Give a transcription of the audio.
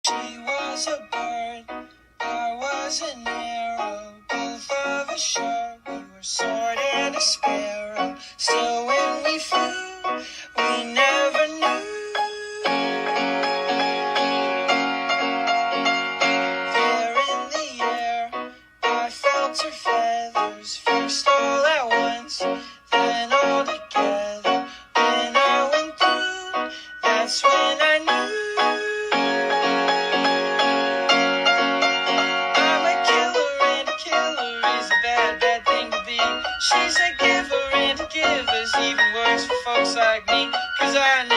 She was a bird, I was an arrow, both of us sure we were sword and a sparrow. Still when we flew, we never knew. There in the air, I felt her feathers, first all at once, then all together. When I went through, that's when I knew. She's a giver and a giver's even worse for folks like me, 'cause I know